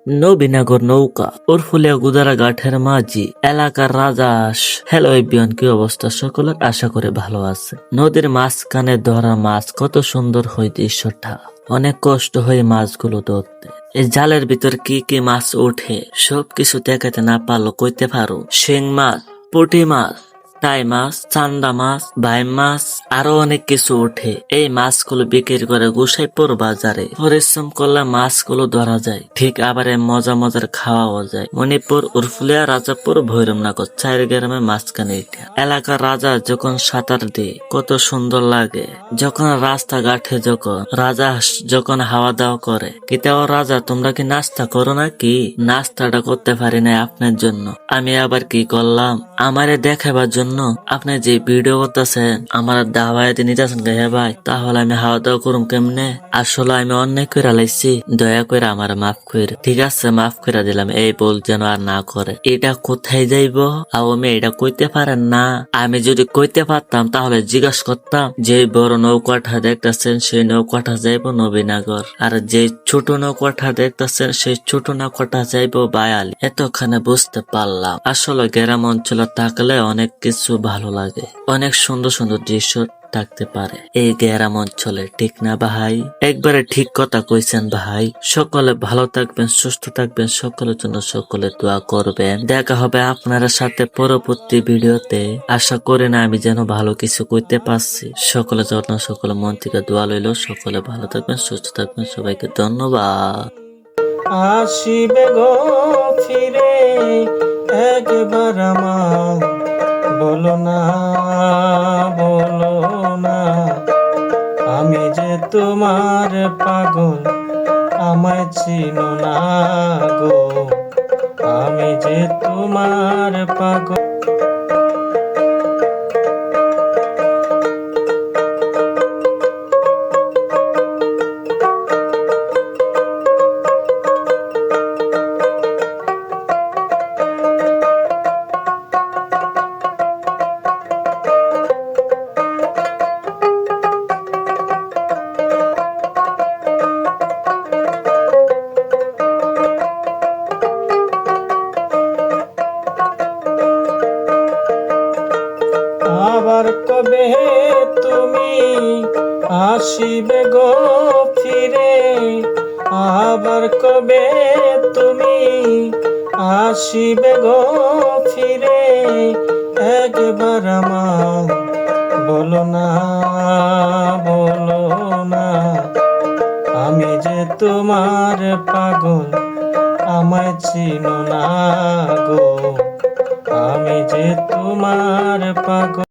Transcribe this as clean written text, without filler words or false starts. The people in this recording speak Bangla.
নবীনগর নৌকা উরফুলিয়া গুদারাঘাটের মাঝি এলাকার রাজাস। হ্যালো এভরিওয়ান, কি অবস্থা সকলের? আশা করে ভালো আছে। নদীর মাঝখানে ধরা মাছ, কত সুন্দর হয় দৃশ্যটা। অনেক কষ্ট হয় মাছগুলো ধরতে। এই জালের ভিতর কি কি মাছ ওঠে সবকিছু দেখাতে না পারলো কইতে পারো। শিং মাছ, পুঁটি মাছ, টাই মাছ, চান্দা মাছ, বাইম মাছ, আরো অনেক কিছু ওঠে। এই মাছগুলো বিক্রি করে গোসাইপুর বাজারে। পরিশ্রম করলে মাছগুলো ধরা যায়, ঠিক আবার মজা মজার খাওয়াও যায়। মণিপুর, উরফুলিয়া, রাজাপুর, ভৈরবনগর 4 গ্রামে মাঝখানে এটা। এলাকার রাজা যখন সাঁতার দিয়ে কত সুন্দর লাগে। যখন রাস্তাঘাটে রাজা যখন হাওয়া দাওয়া করে, কিতাও রাজা তোমরা কি নাস্তা করো নাকি? নাস্তাটা করতে পারি না আপনার জন্য। আমি আবার কি করলাম, আমারে দেখাবার জন্য আপনি যে ভিডিও করতেছেন, আমার দাওয়াতে নিতেছেন হে ভাই, তাহলে আমি হাওয়া দাওয়া করুম কেমনে? আসলে আমি অন্যায় করে লাইছি, দয়া করে আমার মাফ করে। ঠিক আছে, মাফ করে দিলাম, এই বল যেন আর না করে। এটা কোথায় যাইব আমি এটা কইতে পারেন না। আমি যদি কইতে পারতাম তাহলে জিজ্ঞাসা করতাম, যে বড় নৌকাটা দেখতেছেন সেই নৌকাটা যাইব নবীনগর, আর যে ছোট নৌকাটা দেখতেছেন সেই ছোট নৌকাটা যাইব বায়ালি। এতখানে বুঝতে পারলাম আসলে গ্রাম অঞ্চলে থাকলে অনেক কিছু ভালো লাগে, অনেক সুন্দর সুন্দর দৃশ্য থাকতে পারে এই গ্রাম অঞ্চলে, ঠিক না ভাই? একবারে ঠিক কথা কইছেন ভাই। সকলে ভালো থাকবেন, সুস্থ থাকবেন, সকলের জন্য সকলে দোয়া করবেন। দেখা হবে আপনার সাথে পরবর্তী ভিডিওতে। আশা করি না আমি যেন ভালো কিছু কইতে পারছি। সকলের জন্য সকলে মন থেকে দোয়া লইল। সকলে ভালো থাকবেন, সুস্থ থাকবেন, সবাইকে ধন্যবাদ। আসিবে গো ফিরে একবার আমার, বলো না বলো না, আমি যে তোমার পাগল, আমায় চিনো না গো, আমি যে তোমার পাগল। আবার কবে তুমি আসিবে গো ফিরে, আবার কবে তুমি আসিবে গো ফিরে একবার আমার, বলো না বলো না, আমি যে তোমার পাগল, আমায় চিনো না গো, আমি যে তোমার পাগল।